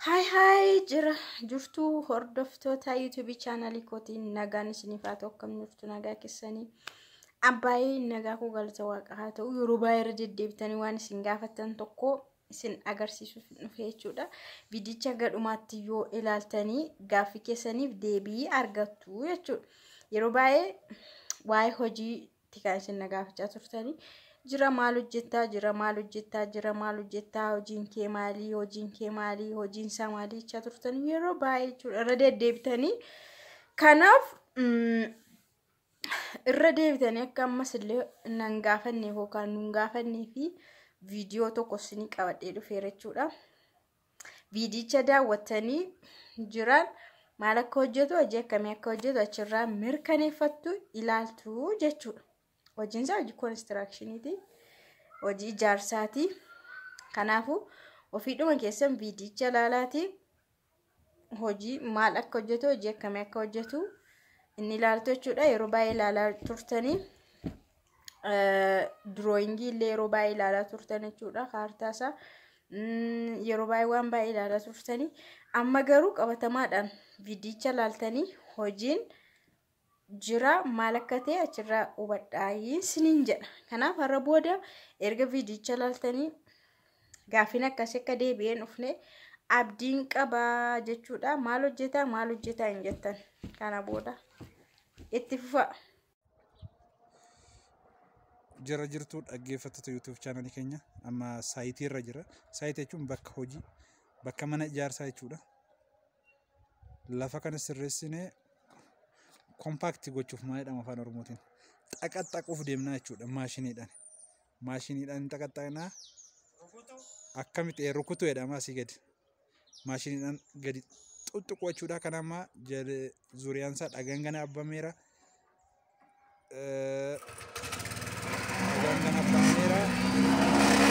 Hi jira jirtu hordoftoota YouTube channel kootiin nagaan isiniif haa ta'u akkam jirtu nagaa keessanii abbaayee nagaa koo galata waaqa haa ta'u yeroo baay'ee irra deddeebitanii waan isin gaafattan tokko isin agarsiisuuf dhufe jechuudha. Viidicha gadhumaatti yoo ilaaltanii gaaffii keessaniif deebii argattu jechuudha. Yeroo baay'ee waa'ee hojii tikaa isin gaafachaa turtanii jira maal hojjettaa hojiin kee maali hojiin isaa maali jechaa turtanii yeroo baay'ee jechuudha irra deddeebitanii kanaaf irra deebitanii akka ammas illee nan gaafanne yookaan nun gaafannee fi viidiyoo tokko isin qabadhee dhufeera jechuudha. Viidicha daawwattanii jiran maal akka hojjetu hojii akkamii akka hojjetu achirraa mirkaneeffattu ilaaltu jechuudha. Hojiin isaa hojii constructioniti, hojii ijaarsaati. Kanaafuu ofiidhuma keessan viidicha ilaalaati hojii maal akka hojjetu hojii akkamii akka hojjetu inni ilaaltu jechuudha. Yeroo baay'ee ilaalaa turtanii drawing illee yeroo baay'ee ilaalaa turtan jechuudha. Kaartaa isaa yeroo baay'ee waan baay'ee ilaalaa turtanii amma garuu qabatamaadhaan viidicha ilaaltanii hojiin jira maal akka ta'e achirraa hubadhaa isiniin jedha. Kanaaf har'a booda erga viidicha ilaaltanii gaaffiin akkasii akka deebi'een dhufne abdiin qabaa jechuudha. Maal hojjetaa hin jettan kana booda itti fufa. Jara jirtu dhaggeeffattoota YouTube channel keenya amma saayitii irra jira. Saayitii jechuun bakka hojii, bakka mana ijaarsaa jechuudha. Lafa kana sirreessinee compact gochuuf maalidhama afaan Oromootiin xaqaxaquuf deemnaa jechuudha maashiniidhaan. Maashiniidhaan xaqaxaqnaa akkamitti rukutu jedhama asii gadi. Maashiniidhaan gadi xuxuqu jechuudha. Kana amma zuriyaan isaa dhagaan gana abbameera. Dhagaan gana abbameera.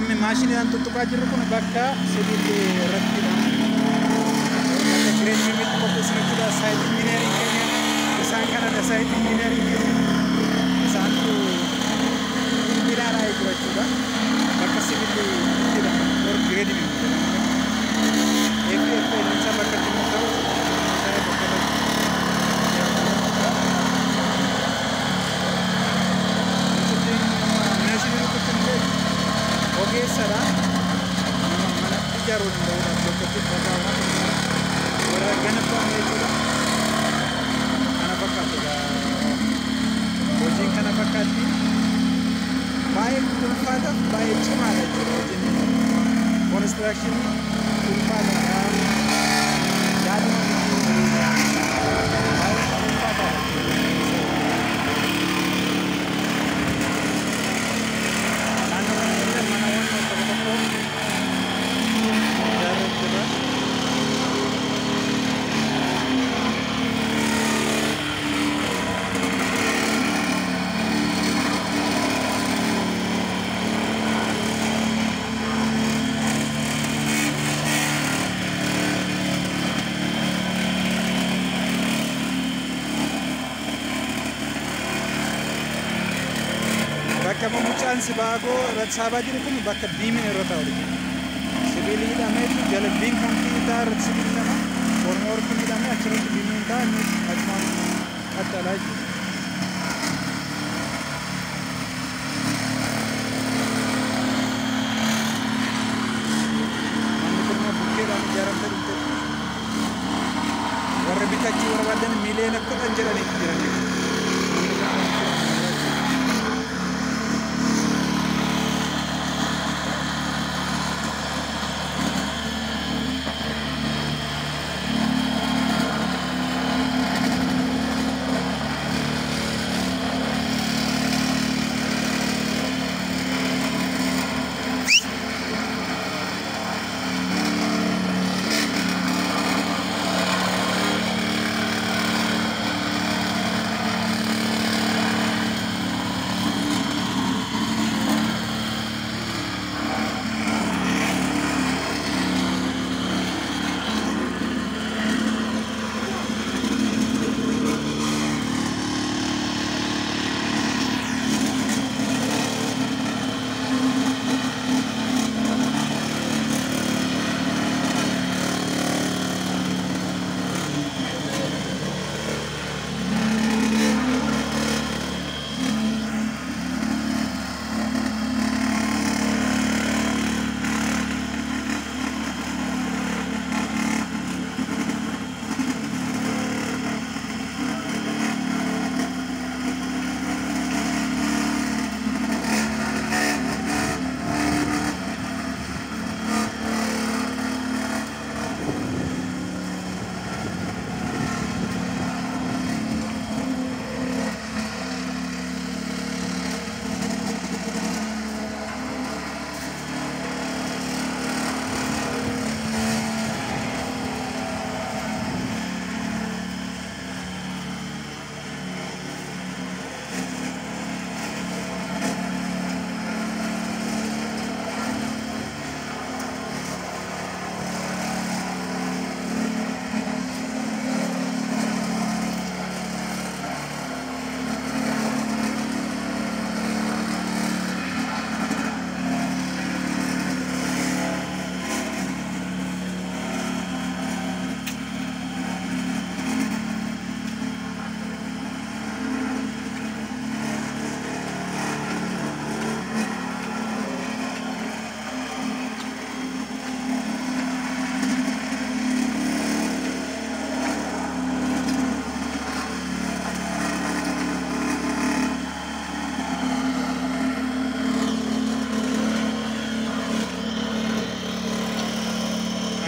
amma maashinii tuttuqaa jirru kun bakka sibiilli irratti Great Limit Corporation to the site engineering Kenya, the Sankana, the site engineering Kenya, the Santu Mirara Ibrahima, Bakasivity, or Great Limit. If you have been some okay, Sara, Gana pa ang ito lang. Kana bakati ka. Bojing kana bakati. Baik tulfata, baik cuma ada bojing. Construction tulfata. Jadi baik tulfata. Bakka mucaan si bago ratsaba jiru kun bakka bimin irra ta'u. Sibiilli hidhamee jala biin kompiitaa irratti sibiilli nama mormor kun hidhamee achirratti bimin ta'a inni achumaan qaxxalaa jiru. Manni kun bukkeedhaan ijaaramte dhufte. Warra bitachuu barbaadan miiliyoona 10 jedhanii jiran.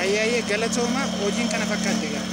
Ayyaye galatoma hojiin kana fakkaatti gaa